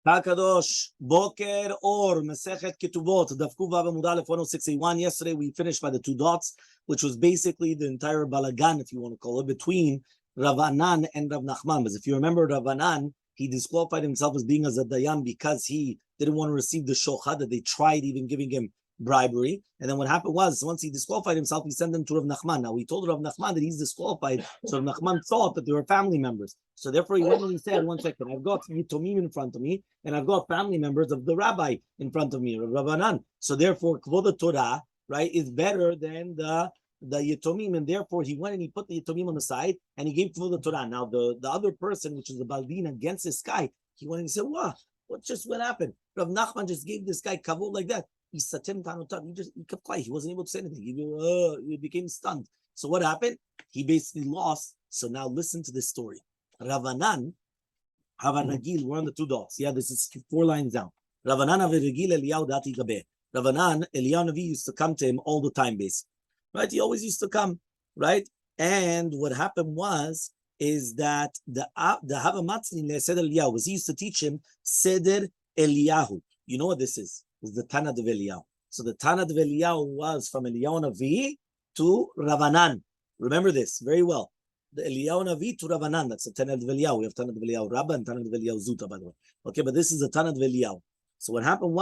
Hakadosh, Boker or Masechet Ketubot Daf Amud Aleph 106A1. Yesterday we finished by the two dots, which was basically the entire balagan, if you want to call it, between Rav Anan and Rav Nachman. Because if you remember, Rav Anan, he disqualified himself as being as a dayan because he didn't want to receive the shochad, that they tried even giving him bribery. And then what happened was, once he disqualified himself, he sent them to Rav Nachman. Now, we told Rav Nachman that he's disqualified, so Rav Nachman thought that they were family members. So therefore, he went and he said, 1 second, I've got Yitomim in front of me, and I've got family members of the rabbi in front of me, Rav Anan. So therefore, Kvod Torah, right, is better than the Yitomim, and therefore he went and he put the Yitomim on the side, and he gave Kvod Torah. Now, the other person, which is the Baldin against this guy, he went and he said, what happened? Rav Nachman just gave this guy kavod like that. He kept quiet. He wasn't able to say anything. He became stunned. So what happened? He basically lost. So now listen to this story. Ravanan, Havaragil, we're on the two dots. Yeah, this is 4 lines down. Ravanan, Havaragil, Eliyahu Dati Gabe. Ravanan, Eliyahu Navi used to come to him all the time, basically. Right? He always used to come, right? And what happened is that the Havamatzin Seder Eliyahu was he used to teach him Seder Eliyahu. You know what this is? It's the Tana de Eliyahu. So the Tana de Eliyahu was from Eliyahu Navi to Ravanan. Remember this very well. The Eliyahu Navi to Ravanan. That's the Tana de Eliyahu. We have Tana de Eliyahu Rabba and Tana de Eliyahu Zuta, by the way. Okay, but this is the Tana de Eliyahu. So what happened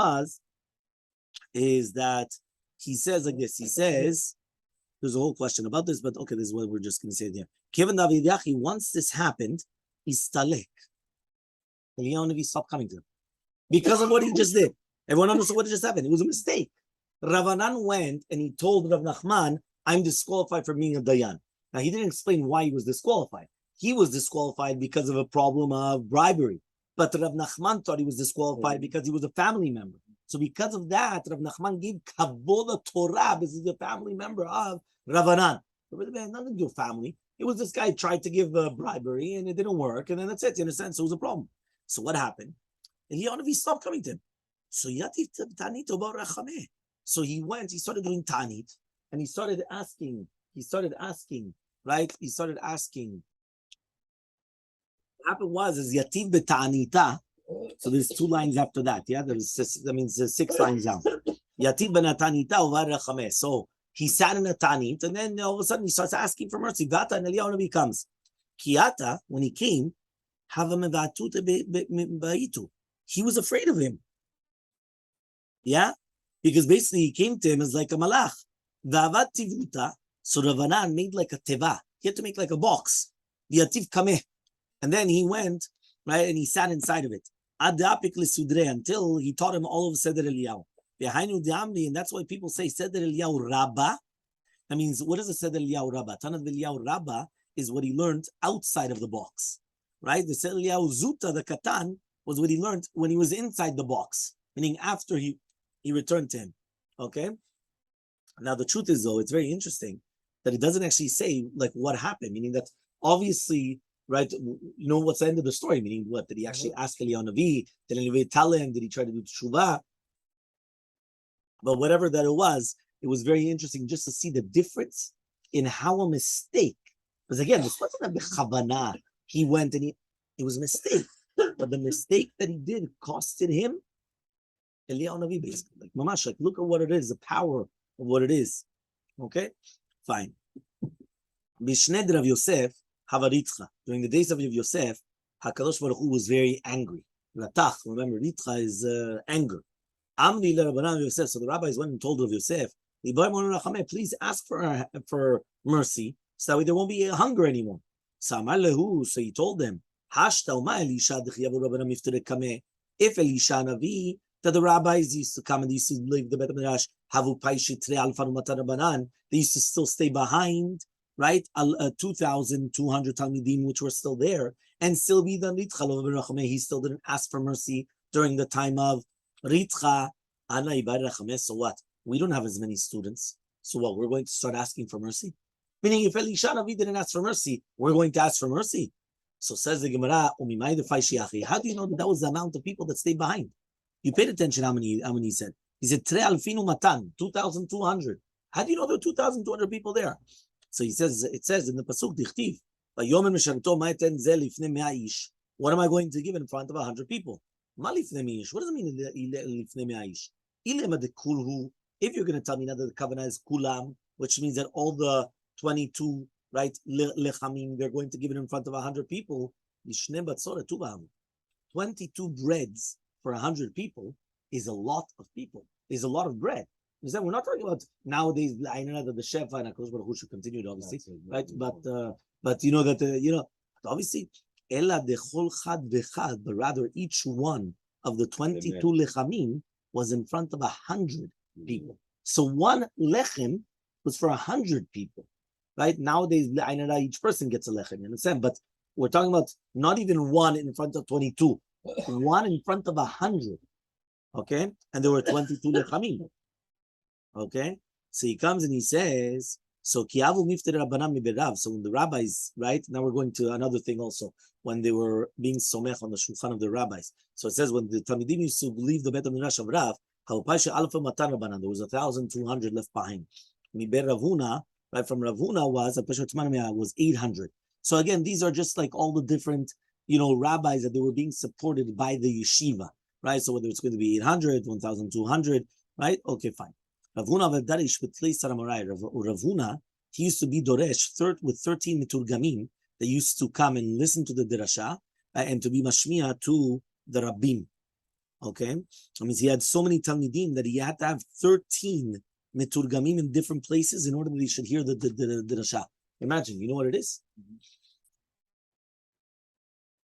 is that he says like this. He says, there's a whole question about this, but okay, this is what we're just going to say there. Kevin David Yachi, once this happened, Istalek. Eliyahu Navi stopped coming to him because of what he just did. Everyone understood what just happened. It was a mistake. Ravanan went and he told Rav Nachman, I'm disqualified from being a dayan. Now, he didn't explain why he was disqualified. He was disqualified because of a problem of bribery. But Rav Nachman thought he was disqualified because he was a family member. So because of that, Rav Nachman gave Kavod Torah. This is a family member of Ravanan. It had nothing to do with family. It was this guy tried to give bribery and it didn't work. And then that's it. You understand? So it was a problem. So what happened? And he stopped coming to him. So he went, he started doing Tanit, and he started asking, right? He started asking. What happened was Yativ beTanita. So there's 2 lines after that. Yeah, there's 6 lines down. Yativ beTanita over Rachameh. So he sat in a Tanit, and then all of a sudden he starts asking for mercy. Vata and Eliyahu Navi comes. Kiata, when he came, he was afraid of him. Yeah, because basically he came to him as like a malach. V'avad tivuta. So Ravanan made like a teva. He had to make like a box. V'yativ kameh. And then he went, right, and he sat inside of it. Adapik lesudre, until he taught him all of Seder Eliyahu. Behainu de'amri, and that's why people say Seder Eliyahu Rabba. That means, what is a Seder Eliyahu Rabba? Tanat Eliyahu Rabba is what he learned outside of the box, right? The Seder Eliyahu Zuta, the Katan, was what he learned when he was inside the box, meaning after he returned to him. Okay. Now the truth is, though, it's very interesting that it doesn't actually say like what happened. Meaning that obviously, right? You know what's the end of the story? Meaning what? Did he actually ask Eliyahu Navi? Did Eliyahu tell him? Did he try to do tshuva? But whatever that it was very interesting just to see the difference in how a mistake. Because again, this wasn't a bechavana. He went and it was a mistake, but the mistake that he did costed him Eliyahu Navi, basically, like mamash, like look at what it is, the power of what it is. Okay, fine. Bishned Rav Yosef Havaritcha. During the days of Rav Yosef, Hakadosh Baruch Hu was very angry. Ratach, remember, Ritcha is anger. Amri leRabbanan Yosef. So the rabbis went and told Rav Yosef, please ask for mercy, so that way there won't be hunger anymore. So he told them, if Elisha Navi, that the rabbis used to come and they used to leave the Beit HaMidrash, they used to still stay behind, right? 2,200 Talmidim, which were still there, and still be the Ritcha. He still didn't ask for mercy during the time of Ritcha. So what? We don't have as many students. So what? We're going to start asking for mercy? Meaning, if Elisha Navi didn't ask for mercy, we're going to ask for mercy. So says the Gemara, how do you know that was the amount of people that stayed behind? You paid attention how many he said. He said, 2,200. How do you know there were 2,200 people there? So it says in the Pasuk, what am I going to give in front of 100 people? What does it mean lifnei me'aish? If you're going to tell me now that the covenant is kulam, which means that all the 22, right, lechamim, they're going to give it in front of 100 people. 22 breads for 100 people is a lot of people. Is a lot of bread. We're not talking about nowadays. I know that the chef and Hakadosh Baruch Hu should continue, obviously, right? But you know that obviously, ela dechol chad vechad, but rather each one of the 22 lechamim was in front of 100 people. So one lechem was for 100 people, right? Nowadays, I know that each person gets a lechem, you understand? But we're talking about not even one in front of 22, one in front of 100, okay? And there were 22 lechamim. Okay, so he comes and he says, so kiavu mifter rabbanan miberav. So when the rabbis, right now we're going to another thing also, when they were being somech on the shulchan of the rabbis. So it says when the talmidim used to leave the bet midrash of Rav, there was 1,200 left behind. Miber Ravuna, right from Ravuna was 800. So again, these are just like all the different rabbis that they were being supported by the yeshiva, right? So whether it's going to be 800, 1,200, right? Okay, fine. Ravuna, he used to be Doresh with 13 miturgamim that used to come and listen to the Dirasha and to be mashmiya to the Rabbim. Okay? That means he had so many Talmidim that he had to have 13 miturgamim in different places in order that he should hear the Dirasha. Imagine, you know what it is?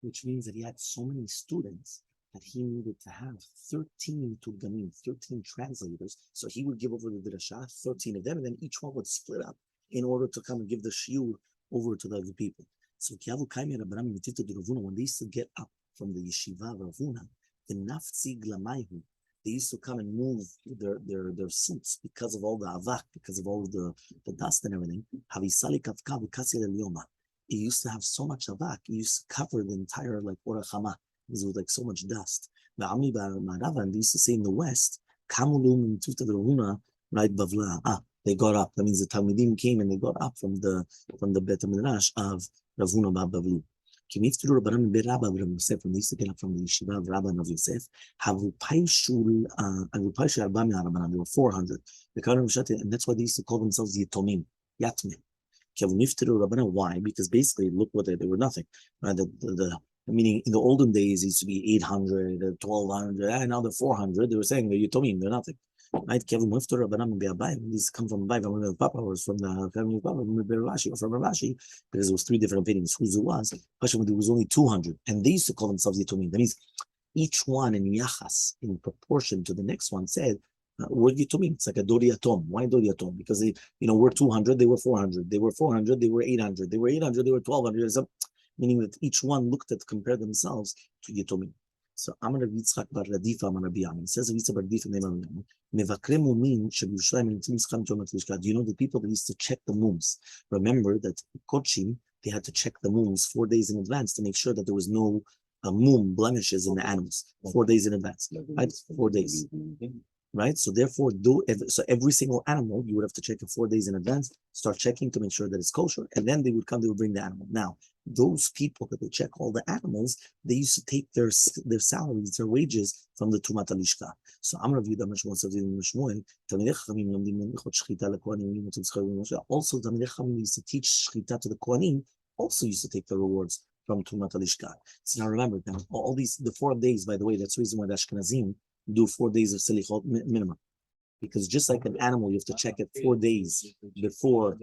Which means that he had so many students that he needed to have 13 Turgamim, 13 translators. So he would give over the Dirasha, 13 of them, and then each one would split up in order to come and give the shiur over to the other people. So when they used to get up from the yeshiva Ravuna, the nafzi glamayhu, they used to come and move their suits because of all the avak, because of all the dust and everything. It used to have so much avak, it used to cover the entire like orachama. Because it was like so much dust. And they used to say in the West, they got up. That means the Talmidim came and they got up from the Bet Midrash of Ravuna Bavli. When they used to get up from the yeshiva of Rabbi and of Yosef, there were 400. And that's why they used to call themselves Yitomim, Yatme. Why? Because basically, look what they were nothing. Right? Meaning, in the olden days, it used to be 800, 1,200, and now they're 400. They were saying they're Yitomim, they're nothing. Right? These come from Rabbi, Papa was from the family of Papa, from Rashi, because it was 3 different opinions whose it was. But there was only 200, and they used to call themselves Yitomim. That means each one in Yachas, in proportion to the next one, said, we're Yitomim. It's like a Dori Yatom. Why Dori Yatom? Because we're 200, they were 400. They were 400, they were 800. They were 800, they were 1,200. Meaning that each one looked at, compared themselves to Yitomim. So Amar Rabbi Yitzchak bar Radifa Amar Rabbi Yamin. It says Rabbi Yitzchak bar Radifa name Rabbi Yamin. Mevakre mumin shebYerushalayim nitzim scham tomat lishka. Do you know the people that used to check the mums? Remember that Kochim, they had to check the mums 4 days in advance to make sure that there was no mum blemishes in the animals 4 days in advance. Right, 4 days. Right, so therefore, every single animal you would have to check it 4 days in advance. Start checking to make sure that it's kosher, and then they would bring the animal. Now, those people that would check all the animals, they used to take their salaries, their wages from the Tumat Alishka. So Amar Rav Yehuda Shmuel, Talmidei Chachamim lomdim hilchot shchita lekohanim. Also, Talmidei Chachamim used to teach shchita to the kohanim. Also, used to take the rewards from Tumat Alishka. So now remember, all these the 4 days. By the way, that's the reason why the Ashkenazim do 4 days of selichot minimum, because just like an animal, you have to check it 4 days before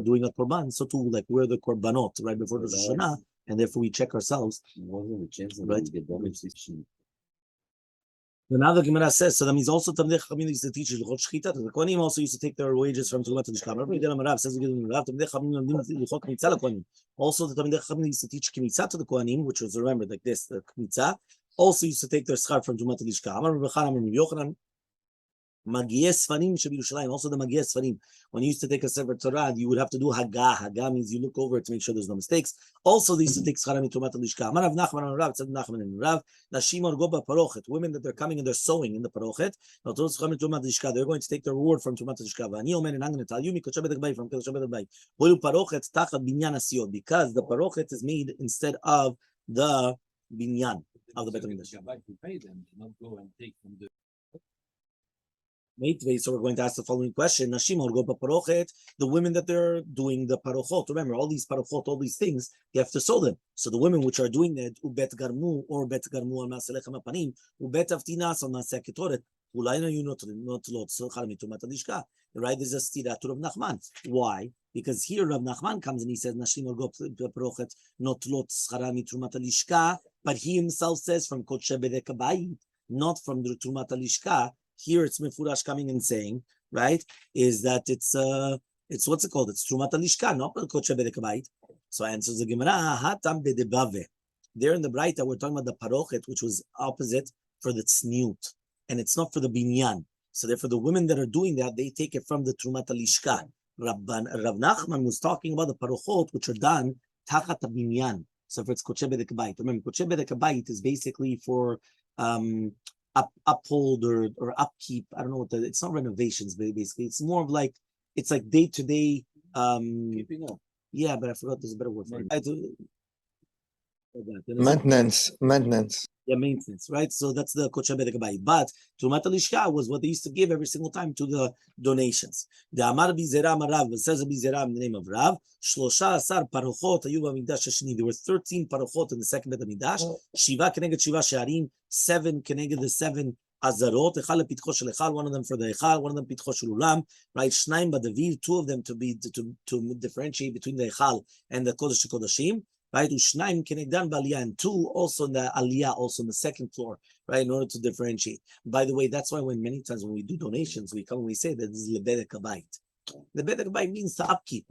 doing a korban. So too, like we're the korbanot right before the Rosh Hashanah, and therefore we check ourselves. Right? Now the Gemara says, so that means also Talmidei Chachamim used to teach Hilchot Shchita. The Kohanim also used to take their wages from Tumat Lishka. Rav says Talmidei Chachamim lomdim Hilchot Kmitza leKohanim. Also the Talmidei Chachamim used to teach Kmitza to the Kohanim, which was, remember, like this, the Kmitza. Also used to take their schar from Tumat Lishka. Amar Rabbi Chanan Rabbi Yochanan, Magieh Sfarim shebYerushalayim. Also the Magieh Sfarim. When you used to take a Sefer Torah, you would have to do Haggah. Haggah means you look over it to make sure there's no mistakes. Also, they used to take schar from Tumat Lishka. Amar Rav Nachman and Rav, Tzad Nachman and Rav, Nashim or Goba Parochet. Women that they're coming and they're sewing in the Parochet. They're going to take their reward from Tumat Lishka. And I'm going to tell you, from Parochet Tachat Binyan Asiyot, because the Parochet is made instead of the Binyan. of the Bet HaMikdash. To pay them, to not go and take from the. So we're going to ask the following question: the women that they're doing the parochot. Remember, all these parochot, all these things, you have to sew them. So the women which are doing that, ubet garmu or bet garmu al maselechem apanim, ubet avtinas al maseh ketoret. Right? There's a stira to Rav Nachman. Why? Because here Rav Nachman comes and he says, Nashim or go parochet not lot schara mitrumat alishka, but he himself says from kodshe bedek habayit, not from the trumat alishka. Here it's Mefurash coming and saying, right, is that it's what's it called? It's Trumat Alishka, not Kodshe Bedek Habayit. So answers the Gemara, Hatam Bedebave. There in the Braita, we're talking about the Parochet, which was opposite for the Tzniut, and it's not for the Binyan. So therefore, the women that are doing that, they take it from the Trumat Alishka. Rav Nachman was talking about the Parochot, which are done Tachat Binyan. So if it's Kodshe Bedek Habayit, remember, Kodshe Bedek Habayit is basically for uphold or upkeep. I don't know what it's not renovations, but basically it's more of like it's like day to day Keeping up. Yeah, but I forgot there's a better word for it. Maintenance. Yeah, maintenance, right? So that's the Kodshe Bedek Habayit. But Trumat Alishka was what they used to give every single time to the donations. The Amar Bizera Rav, it says Bizera in the name of Rav, Shlosha Asar Parochot Hayu B'Mikdash Hasheni. There were 13 parochot in the second Bet HaMikdash. Shiva Keneged Shiva She'arim, 7 Keneged the 7 Azarot. Hechal Pitcho Shel Hechal, one of them for the Hechal, one of them Pitcho Shel Ulam. Right, Shnaim B'David, 2 of them to differentiate between the Hechal and the Kodesh HaKodashim. Right, Ushnaim Kenegdan B'Aliyah, and 2 also in the Aliyah, also in the second floor, right, in order to differentiate. By the way, that's why when many times when we do donations, we come and we say that this is Lebedek Habayit. Lebedek Habayit means the upkeep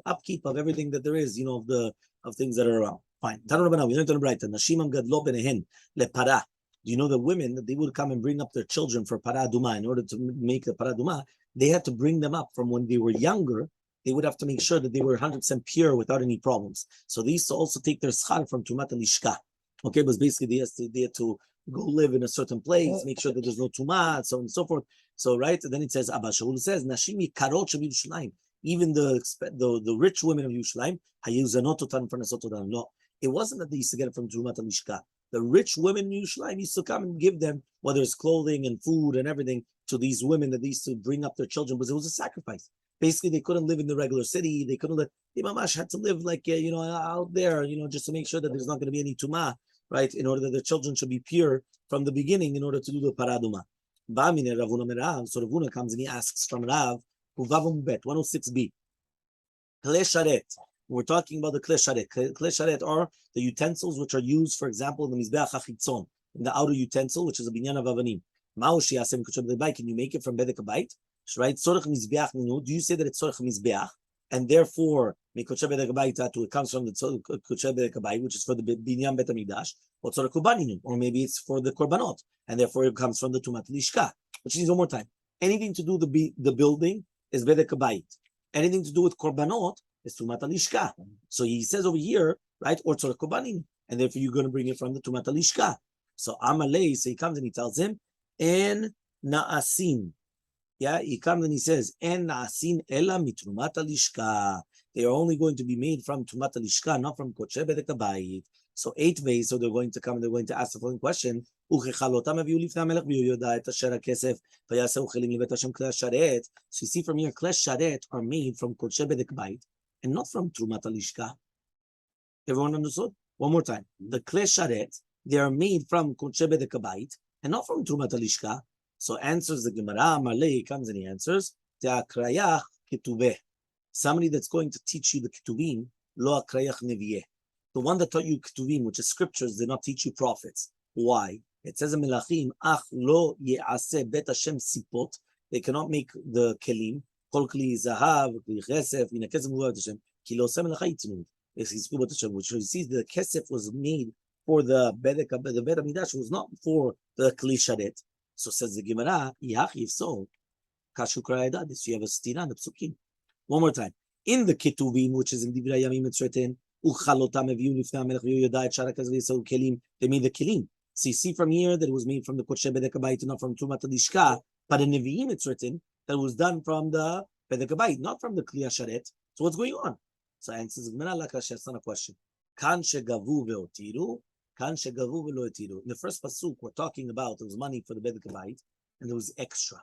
of everything that there is, of things that are around. Fine. Tanu Rabbana, we learned on the Braita, Nashimam Gadlo Benehen Lepara. Do you know the women that they would come and bring up their children for Para Duma in order to make the Para Duma? They had to bring them up from when they were younger. They would have to make sure that they were 100% pure without any problems. So they used to also take their schar from Tumat Alishka. Okay, but basically they had to go live in a certain place, make sure that there's no Tumat, so on and so forth. So, right, and then it says, Abba Shaul says, Nashimi Karot Shav Yerushalayim. Even the rich women of Yerushalayim, Hayuzanototan Farnasotodan. No, it wasn't that they used to get it from Tumat Alishka. The rich women in Yerushalayim used to come and give them, whether it's clothing and food and everything, to these women that they used to bring up their children, because it was a sacrifice. Basically, they couldn't live in the regular city. They couldn't live. They mamash had to live like out there, just to make sure that there's not going to be any tuma, right? In order that the children should be pure from the beginning, in order to do the paraduma. So Ravuna comes and he asks from Rav, 106b. Klei sharet. We're talking about the klei sharet. Klei sharet are the utensils which are used, for example, in the mizbeach hachitzon, in the outer utensil, which is a binyan of avanim. Can you make it from bedek habayit? Right? Do you say that it's Tzorech Mizbeach, and therefore it comes from the Kodshe Bedek Habayit, which is for the Binyan Bet HaMikdash, or Tzorech Kubaninu, or maybe it's for the Korbanot, and therefore it comes from the Tumat Lishka. Which means one more time, anything to do with the building is Bedek Habayit. Anything to do with Korbanot is Tumat Lishka. So he says over here, right, or Tzorech Kubaninu, and therefore you're going to bring it from the Tumat Lishka. So Elmaleh, so he comes and he tells him, En Na'asin. Yeah, he comes and he says, "En na'asin ela mitrumat alishka." They are only going to be made from trumat alishka, not from kodshe bedek habayit. So 8 ways. So they're going to come and they're going to ask the following question: So you see from here, klei sharet are made from kodshe bedek habayit and not from trumat alishka. Everyone understood? One more time: the klei sharet, they are made from kodshe bedek habayit and not from trumat alishka. So answers the Gemara, Elmaleh comes and he answers, Te'akrayach ketubeh. Somebody that's going to teach you the ketubim, lo akrayach nevieh. The one that taught you ketubim, which is scriptures, did not teach you prophets. Why? It says in Melachim, ach lo ye'aseh bet Hashem sipot. They cannot make the kelim. Kol kli zahav, kli chesef, min hakesef muvad Hashem, ki lo oseh melacha yitnud. Which you see the kesef was made for the Bet HaMikdash, was not for the kli sharet. So says the Gemara, if so, this you have a stira in the psukim. One more time. In the ketuvim, which is in Divrei Yamim, it's written, they made the kelim. So you see from here that it was made from the kodshe bedek habayit, not from trumat alishka. But in Nevi'im, it's written that it was done from the bedek habayit, not from the kli hasharet. So what's going on? So answers the Gemara, like that's not a question. Kan shegavu ve'otiru, In the first pasuk, we're talking about there was money for the Bedek Bayit, and there was extra.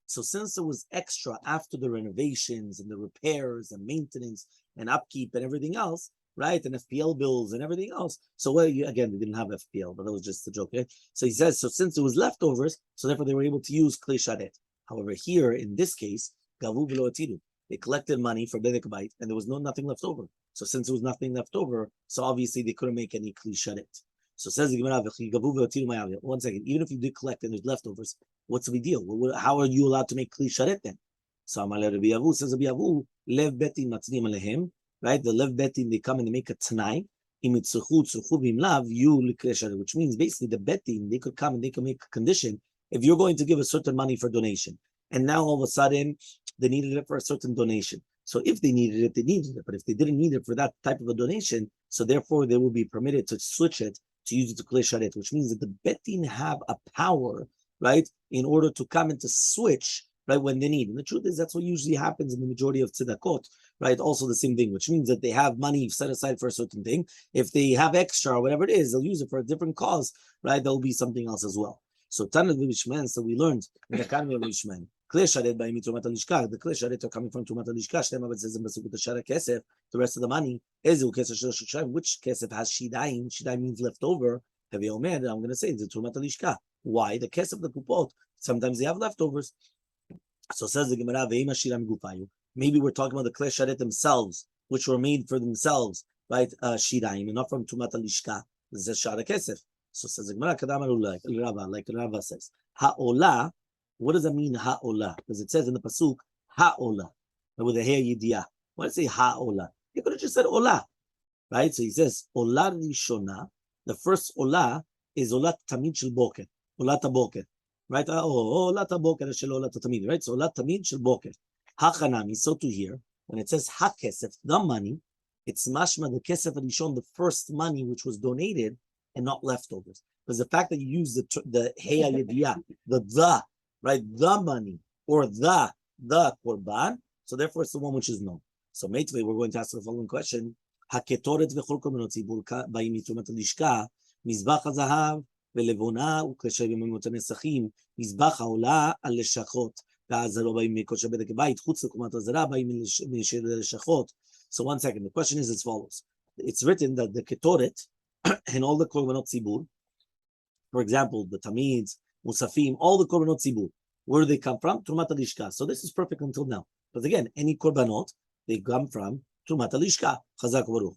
So since there was extra after the renovations and the repairs and maintenance and upkeep and everything else, right, and FPL bills and everything else. So again, we didn't have FPL, but that was just a joke. Okay? So he says, so since it was leftovers, so therefore they were able to use Kli Sharet. However, here in this case, Gavu V'lo Atiru, they collected money for Bedek Bayit, and there was nothing left over. So since there was nothing left over, so obviously they couldn't make any Kli Sharet. So says the Gemara, one second, even if you did collect and there's leftovers, what's the big deal? How are you allowed to make Kli Sharet then? So Elmaleh Rabbi Avu says Rabbi Avu, Lev Betin Matznim Alehem, right? The Lev Betin, they come and they make a Tanai, which means basically the Betin, they could come and they can make a condition if you're going to give a certain money for donation. And now all of a sudden, they needed it for a certain donation. So if they needed it, they needed it. But if they didn't need it for that type of a donation, so therefore they will be permitted to switch it to use it to Kli Sharet, which means that the Betin have a power, right, in order to come and to switch, right, when they need. And the truth is that's what usually happens in the majority of tzedakot, right? Also the same thing, which means that they have money set aside for a certain thing. If they have extra or whatever it is, they'll use it for a different cause, right? There'll be something else as well. So Tanat V'Bishman, so we learned in the Karmi V'Bishman, Kli Sharet by Mitrumat Alishka, the Kli Sharet are coming from Trumat Alishka, Shtema but says in Basuk the Shara Kesef, the rest of the money, Ezu Kesef Shoshav, which Kesef has Shidaim, Shidaim means leftover, Heavy Omer, I'm going to say it's Trumat Alishka. Why? The Kesef of the Kupot, sometimes they have leftovers. So says the Gemara, Ve'ima Shiram Gupayu. Maybe we're talking about the Kli Sharet themselves, which were made for themselves, right? Shidaim, and not from Trumat Alishka. This is Shara Kesef. So says the Gemara, like Rabbi says, Ha'olah. What does that mean, Ha'olah? Because it says in the pasuk, Ha'olah, with the hair yidiyah. Why does it say Ha'olah? He could have just said Olah, right? So he says, Olah Rishona. The first Olah is Olah Tamid Shel Boker, Olah Taboker, right? Olah Taboker Shel Olah Tamid, right? So Olah Tamid Shel Boker. Hachanami. So to here, when it says HaKesef, the money, it's mashma the Kesef Rishon, the first money which was donated and not leftovers. Because the fact that you use the Heya Yediyah, the right, the money, or the korban, so therefore it's the one which is known. So Meitvei, we're going to ask the following question. Haketoret v'chol korbanot tzibur ba'im mitrumat halishka, mizbach hazahav ve'levona u'kesher b'mimot hanesachim, mizbach ha'olah al leshachot, v'azaro ba'im mikosher bedek bayit, chutz l'kumat hazara ba'im mishir leshachot. So one second, the question is as follows. It's written that the ketoret and all the korbanot tzibur, for example, the tamids, Musafim, all the korbanot tzibur, where do they come from? Trumat Alishka. So this is perfect until now. But again, any korbanot, they come from Trumat Alishka. Chazak Baruch.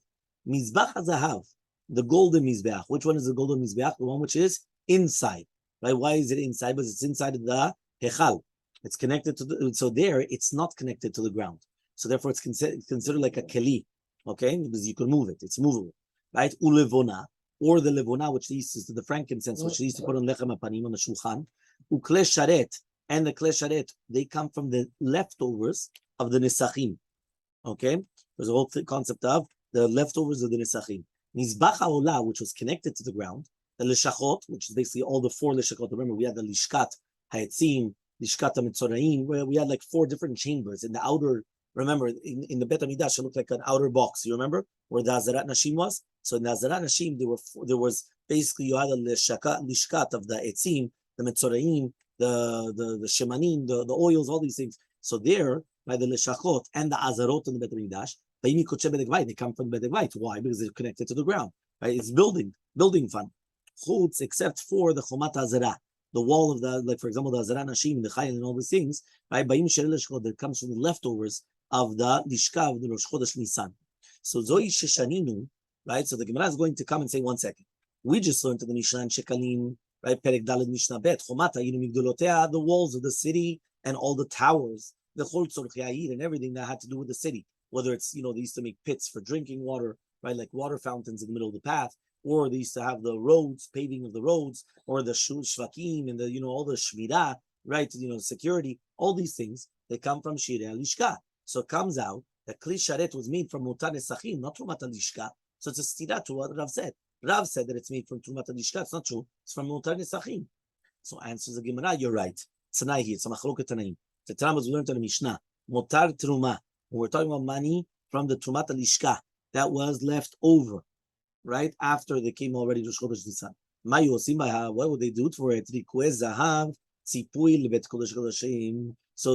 Mizbach HaZahav, the golden Mizbeach. Which one is the golden Mizbeach? The one which is inside. Right? Why is it inside? Because it's inside of the Hechal. It's connected to the, so there, it's not connected to the ground. So therefore, it's considered like a keli. Okay? Because you can move it. It's movable. Right? Ulevona. Or the levona, which they used to the frankincense, which they used to put on lechem apanim, on the shulchan, ukle sharet, and the kle sharet, they come from the leftovers of the nesachim. Okay, there's a whole concept of the leftovers of the nesachim. Mizbach ha'olah, which was connected to the ground, the lishachot, which is basically all the four lishachot. Remember, we had the lishkat hayetzim, lishkat hametzoraim, where we had like 4 different chambers in the outer. Remember, in the Bet HaMikdash, it looked like an outer box. You remember where the Azarat Nashim was? So in the Azarat Nashim, there was basically you had a lishkat of the etzim, the metzoraim, the shemanim, the oils, all these things. So there, by the lishachot and the azarot in the Bet HaMikdash, they come from Bet HaMikdash. Why? Because they're connected to the ground. Right? It's building fun. Chutz, except for the chomat hazara, the wall of the, like for example, the Azarat Nashim, the chayil, and all these things. Right? That comes from the leftovers of the lishka of the Rosh Chodesh Nisan. So Zoi Sheshaninu, right? So the Gemara is going to come and say, 1 second. We just learned to the Mishnah and Shekalim, right? Perek Daled Mishnah Bet, Chomata Yinu Migdolotea, the walls of the city and all the towers, the Chol Tzorch Ya'ir and everything that had to do with the city. Whether it's, they used to make pits for drinking water, right? Like water fountains in the middle of the path, or they used to have the roads, paving of the roads, or the Shvakim and the, all the Shmirah, right? Security, all these things, they come from Shirei Alishka. So it comes out that Kli Sharet was made from Mutar Nesachim, not Trumat Alishka. So it's a stira to what Rav said. Rav said that it's made from Trumat Alishka. It's not true. It's from Mutar Nesachim. So answers the Gemara, you're right. Tanai here. It's a machloket Tanaim. The Tanam was learned in the Mishnah. Mutar Truma. When we're talking about money from the Trumat Alishka, that was left over. right after they came already to Chodesh Nisan. What would they do for it? So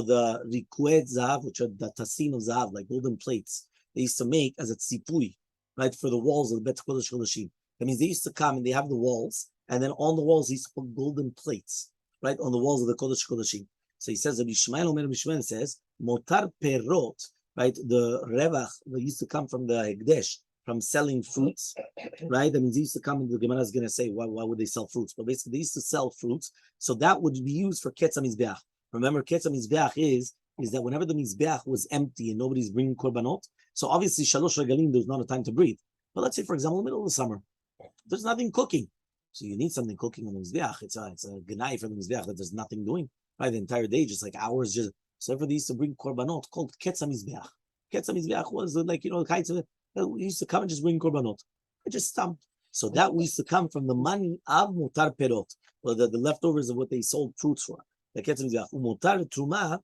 the rikuet zahav, which are the tasim of zahav, like golden plates, they used to make as a tzipui, right, for the walls of the Bet Kodesh Kodashim. That means they used to come and they have the walls, and then on the walls they used to put golden plates, right, on the walls of the Kodesh Kodashim. So he says, Rabbi Shmuel says, motar perot, right, the revach that used to come from the Hekdesh, from selling fruits, right? That means they used to come, and the Gemara is going to say, why would they sell fruits? But basically, they used to sell fruits, so that would be used for Ketz HaMizbeach. Remember, Ketz HaMizbeach is that whenever the Mizbeach was empty and nobody's bringing korbanot, so obviously, Shalosh Regalim, there's not a time to breathe. But let's say, for example, in the middle of the summer, there's nothing cooking. So you need something cooking on the Mizbeach. It's a Genai for the Mizbeach that there's nothing doing, right? The entire day, just like hours, just so therefore they used to bring korbanot called Ketz HaMizbeach. Ketz HaMizbeach was like, the kites of it. We used to come and just bring korbanot. It just stumped. So that used to come from the money of mutar perot, or the leftovers of what they sold fruits for. The Ketz HaMizbeach. Mutar truma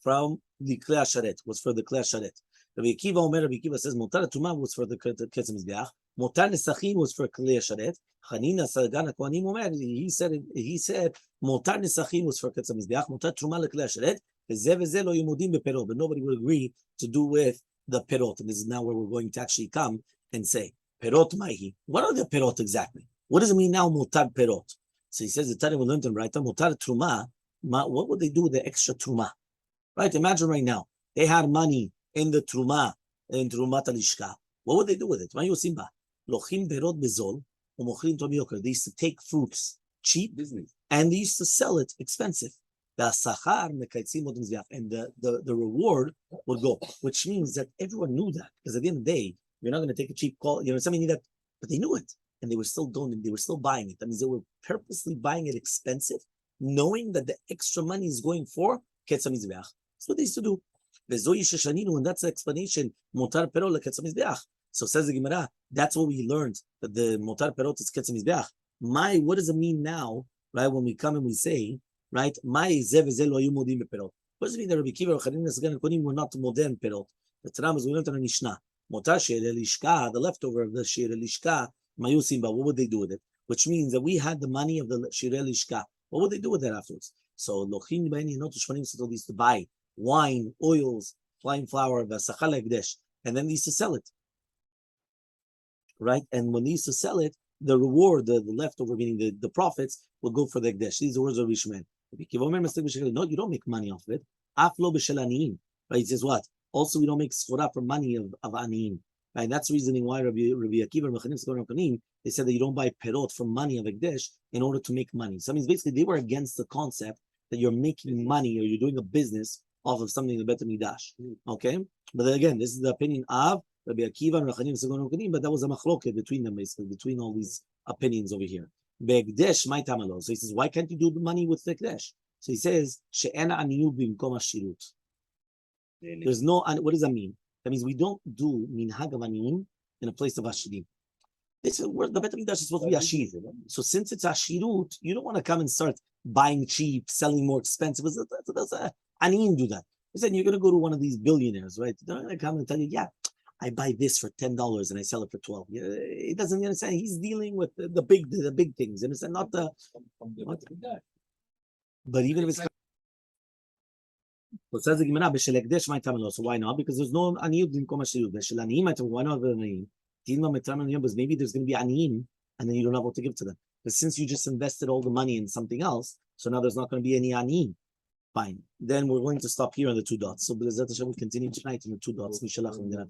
from the klei sharet was for the klei sharet. Rabbi Akiva says mutar truma was for the Ketz HaMizbeach. Mutar nesachim was for klei sharet. Chanina Sagan HaKohanim Omer, he said mutar nesachim was for Ketz HaMizbeach. Mutar truma leklei sharet. But nobody would agree to do with the perot. And this is now where we're going to actually come and say, perot maihi. What are the perot exactly? What does it mean now, mutar perot? So he says, the Tanya will learn them right. Mutar truma, what would they do with the extra truma? Right? Imagine right now, they had money in the truma, in trumat alishka. What would they do with it? Lochim perot bezol, umochrim tom yoker. They used to take fruits cheap, and they used to sell it expensive. And the reward would go, which means that everyone knew that, because at the end of the day, you're not going to take a cheap call, something that, but they knew it, and they were still doing, they were still buying it. That means they were purposely buying it expensive, knowing that the extra money is going for Ketz HaMizbeach. That's what they used to do. And that's the explanation. Motar perot leketz HaMizbeach. So says the Gemara, that's what we learned, that the motar perot is Ketz HaMizbeach. What does it mean now, right? When we come and we say, right? What does it mean that Rabbi Akiva or Chanina Sagan HaKohanim were not modern perot? The Tanam is we learned on a Mishnah. Motar she'er lishka, the leftover of the she'er lishka, mayusim ba. What would they do with it? Which means that we had the money of the she'er lishka. What would they do with that afterwards? So lochin b'eni not shmanim, so they used to buy wine, oils, fine flour, v'sachal hekdesh, and then they used to sell it. Right? And when they used to sell it, the reward, the leftover, meaning the profits, will go for the hekdesh. These are the words of Rabbi Shmuel. No, you don't make money off of it. Aflo b'shel aniim. Right? He says what? Also, we don't make schora from money of aniim. Right? That's the reasoning why Rabbi Akiva and Mechanim Sagan HaKohanim, they said that you don't buy perot from money of hekdesh in order to make money. So that means basically they were against the concept that you're making money or you're doing a business off of something in the Bet HaMikdash. Okay? But then again, this is the opinion of Rabbi Akiva and Mechanim Sagan HaKohanim, but that was a machloket between them, basically, between all these opinions over here. Be'hekdesh my tamalo. So he says, why can't you do the money with the hekdesh? So he says, she'ena aniyut b'mkom hashirut. There's no, what does that mean? That means we don't do minhag of aniyim in a place of ashirim. This is where the Bet HaMikdash is supposed to be ashir. So since it's ashirut, you don't want to come and start buying cheap, selling more expensive. Aniyim do that. He said, you're going to go to one of these billionaires, right? They're going to come and tell you, yeah, I buy this for $10 and I sell it for $12. He doesn't understand. He's dealing with the big things. And it's not the. But even if it's. So it says the Gemara, so why not? Because there's no aniyut in Kom HaShirut. Why not? Because maybe there's going to be aniyim, and then you don't have what to give to them. But since you just invested all the money in something else, so now there's not going to be any aniyim. Fine. Then we're going to stop here on the 2 dots. So we'll continue tonight in the 2 dots.